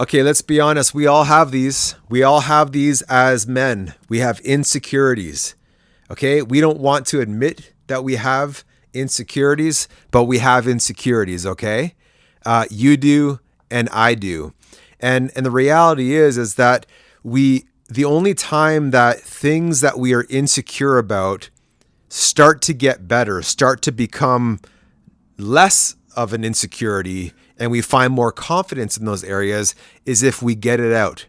Okay, let's be honest. We all have these. We all have these as men. We have insecurities. Okay, we don't want to admit that we have insecurities, but we have insecurities. Okay, you do, and I do, and the reality is that the only time that things that we are insecure about start to get better, start to become less of an insecurity, and we find more confidence in those areas is if we get it out.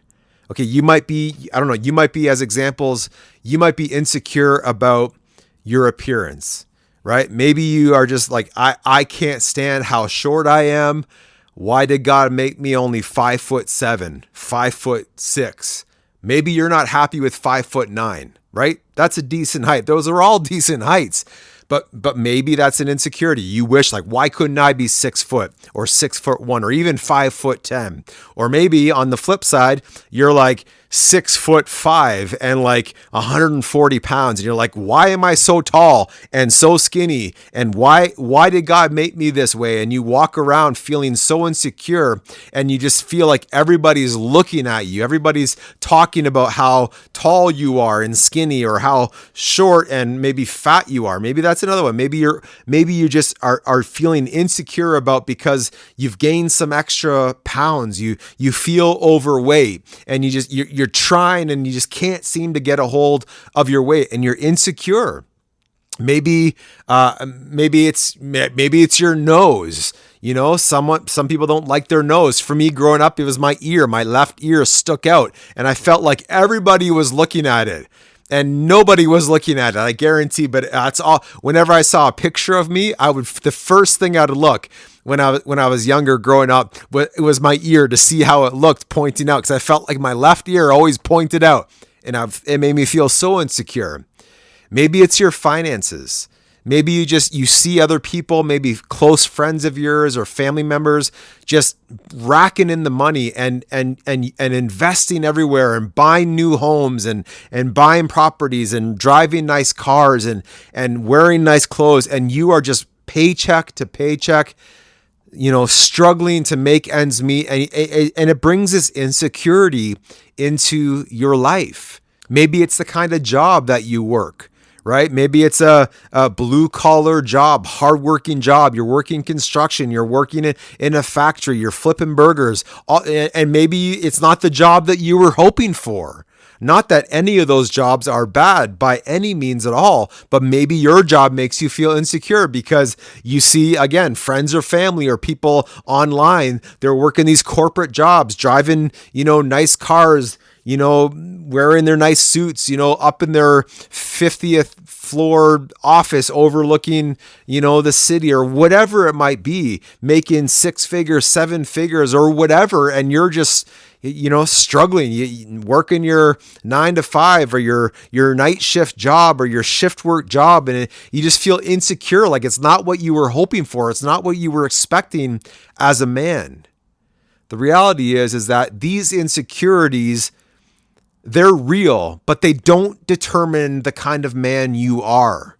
Okay, you might be, I don't know, you might be, as examples, you might be insecure about your appearance, right? Maybe you are just like, I can't stand how short I am. Why did God make me only 5'7", 5'6"? Maybe you're not happy with 5'9", right? That's a decent height. Those are all decent heights. But maybe that's an insecurity. You wish, like, why couldn't I be 6 foot or 6'1" or even 5'10"? Or maybe on the flip side, you're like 6'5" and like 140 pounds. And you're like, why am I so tall and so skinny? And why did God make me this way? And you walk around feeling so insecure, and you just feel like everybody's looking at you. Everybody's talking about how tall you are and skinny, or how short and maybe fat you are. Maybe that's another one. Maybe you just are feeling insecure about because you've gained some extra pounds. You feel overweight, and you're trying and you just can't seem to get a hold of your weight, and you're insecure. Maybe it's your nose. You know, some people don't like their nose. For me, growing up, it was my ear. My left ear stuck out, and I felt like everybody was looking at it. And nobody was looking at it, I guarantee. But that's all. Whenever I saw a picture of me, the first thing I'd look when I was younger, growing up, it was my ear, to see how it looked pointing out, because I felt like my left ear always pointed out, and it made me feel so insecure. Maybe it's your finances. Maybe you see other people, maybe close friends of yours or family members, just racking in the money and investing everywhere, and buying new homes and buying properties and driving nice cars and wearing nice clothes. And you are just paycheck to paycheck, struggling to make ends meet. And it brings this insecurity into your life. Maybe it's the kind of job that you work. Right? Maybe it's a blue collar job, hardworking job. You're working construction. You're working in a factory. You're flipping burgers. And maybe it's not the job that you were hoping for. Not that any of those jobs are bad by any means at all, but maybe your job makes you feel insecure because you see, again, friends or family or people online, they're working these corporate jobs, driving, nice cars, wearing their nice suits, up in their 50th floor office overlooking, the city or whatever it might be, making 6 figures, 7 figures or whatever. And you're just, struggling, you working your 9 to 5 or your night shift job or your shift work job. And you just feel insecure. Like it's not what you were hoping for. It's not what you were expecting as a man. The reality is that these insecurities, they're real, but they don't determine the kind of man you are.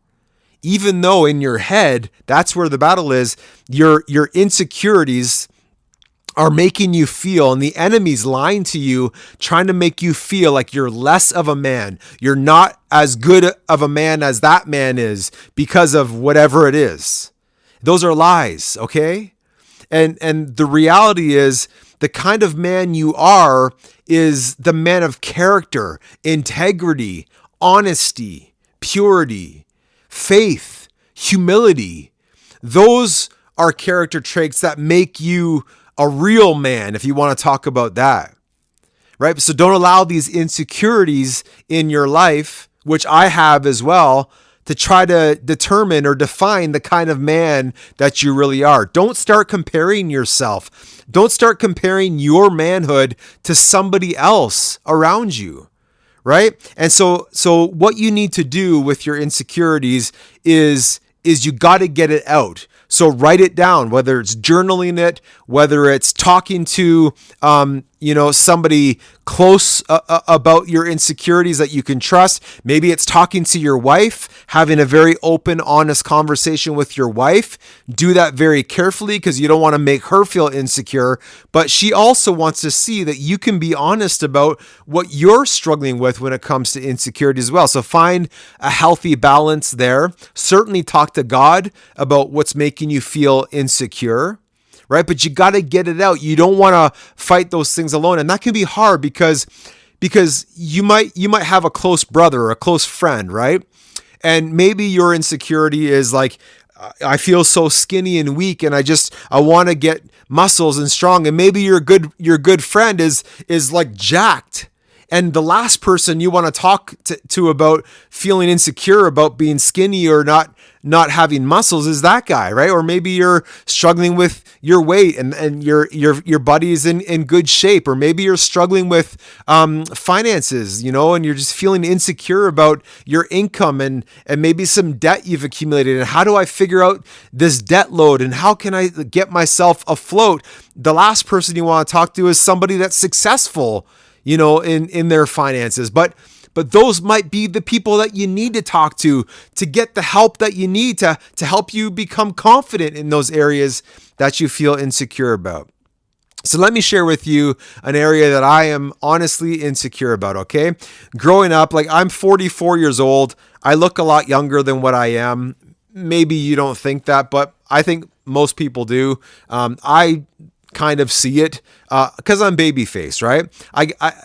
Even though in your head, that's where the battle is, your insecurities are making you feel, and the enemy's lying to you, trying to make you feel like you're less of a man. You're not as good of a man as that man is because of whatever it is. Those are lies, okay? And the reality is, the kind of man you are is the man of character, integrity, honesty, purity, faith, humility. Those are character traits that make you a real man, if you want to talk about that, right? So don't allow these insecurities in your life, which I have as well, to try to determine or define the kind of man that you really are. Don't start comparing yourself. Don't start comparing your manhood to somebody else around you, right? And so what you need to do with your insecurities is you got to get it out. So write it down, whether it's journaling it, whether it's talking to, somebody close about your insecurities that you can trust. Maybe it's talking to your wife, having a very open, honest conversation with your wife. Do that very carefully because you don't want to make her feel insecure. But she also wants to see that you can be honest about what you're struggling with when it comes to insecurity as well. So find a healthy balance there. Certainly talk to God about what's making you feel insecure. Right? But you got to get it out. You don't want to fight those things alone. And that can be hard because you might have a close brother or a close friend, right? And maybe your insecurity is like, I feel so skinny and weak and I want to get muscles and strong. And maybe your good friend is like jacked. And the last person you want to talk to about feeling insecure about being skinny or not having muscles is that guy, right? Or maybe you're struggling with your weight and your body's in good shape. Or maybe you're struggling with finances, and you're just feeling insecure about your income and maybe some debt you've accumulated. And how do I figure out this debt load? And how can I get myself afloat? The last person you want to talk to is somebody that's successful, in their finances. But those might be the people that you need to talk to get the help that you need to help you become confident in those areas that you feel insecure about. So let me share with you an area that I am honestly insecure about, okay? Growing up, I'm 44 years old. I look a lot younger than what I am. Maybe you don't think that, but I think most people do. I kind of see it because I'm baby faced, right?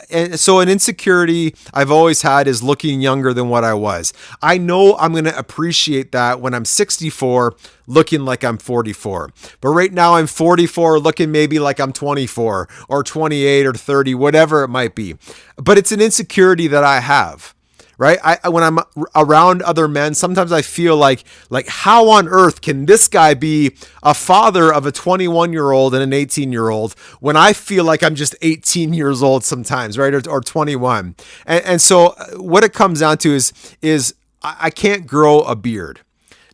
And so an insecurity I've always had is looking younger than what I was. I know I'm going to appreciate that when I'm 64 looking like I'm 44. But right now I'm 44 looking maybe like I'm 24 or 28 or 30, whatever it might be. But it's an insecurity that I have. Right? When I'm around other men, sometimes I feel like how on earth can this guy be a father of a 21-year-old and an 18-year-old when I feel like I'm just 18 years old sometimes, right? Or 21. And so what it comes down to is I can't grow a beard.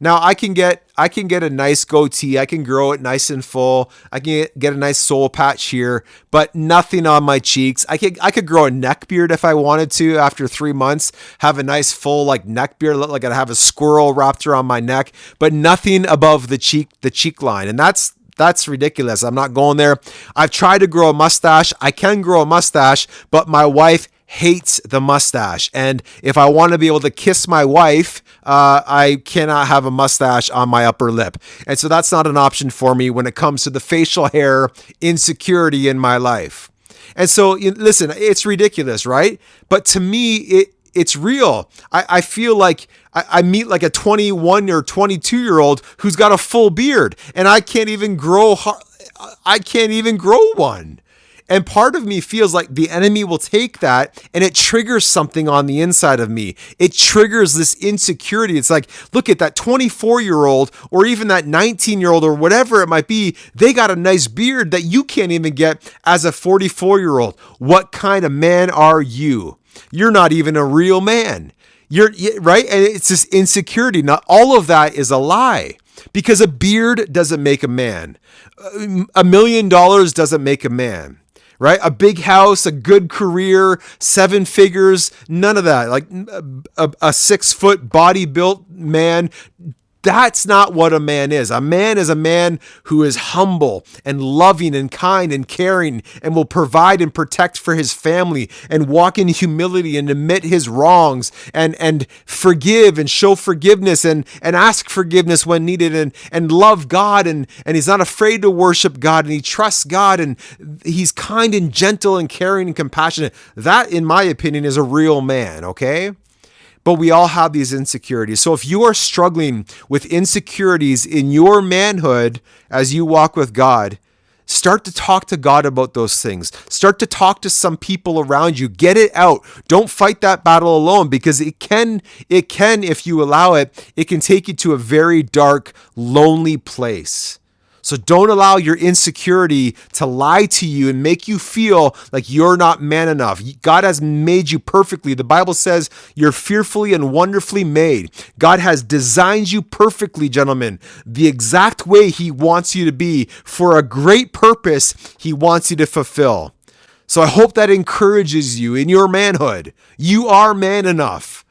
Now I can get a nice goatee. I can grow it nice and full. I can get a nice soul patch here, but nothing on my cheeks. I could grow a neck beard if I wanted to after 3 months, have a nice full neck beard, look like I have a squirrel wrapped around my neck, but nothing above the cheek line. And that's ridiculous. I'm not going there. I've tried to grow a mustache. I can grow a mustache, but my wife hates the mustache. And if I want to be able to kiss my wife, I cannot have a mustache on my upper lip. And so that's not an option for me when it comes to the facial hair insecurity in my life. And so listen, it's ridiculous, right? But to me, it's real. I feel like I meet like a 21 or 22-year-old who's got a full beard and I can't even grow one. And part of me feels like the enemy will take that and it triggers something on the inside of me. It triggers this insecurity. It's like, look at that 24-year-old or even that 19-year-old or whatever it might be. They got a nice beard that you can't even get as a 44-year-old. What kind of man are you? You're not even a real man. You're right. And it's this insecurity. Now, all of that is a lie because a beard doesn't make a man. $1 million doesn't make a man. Right? A big house, a good career, 7 figures, none of that. Like a 6 foot body built man. That's not what a man is. A man is a man who is humble and loving and kind and caring and will provide and protect for his family and walk in humility and admit his wrongs and forgive and show forgiveness and ask forgiveness when needed and love God and he's not afraid to worship God and he trusts God and he's kind and gentle and caring and compassionate. That, in my opinion, is a real man, okay? But we all have these insecurities. So if you are struggling with insecurities in your manhood as you walk with God, start to talk to God about those things. Start to talk to some people around you. Get it out. Don't fight that battle alone because it can, if you allow it, it can take you to a very dark, lonely place. So don't allow your insecurity to lie to you and make you feel like you're not man enough. God has made you perfectly. The Bible says you're fearfully and wonderfully made. God has designed you perfectly, gentlemen, the exact way he wants you to be for a great purpose he wants you to fulfill. So I hope that encourages you in your manhood. You are man enough.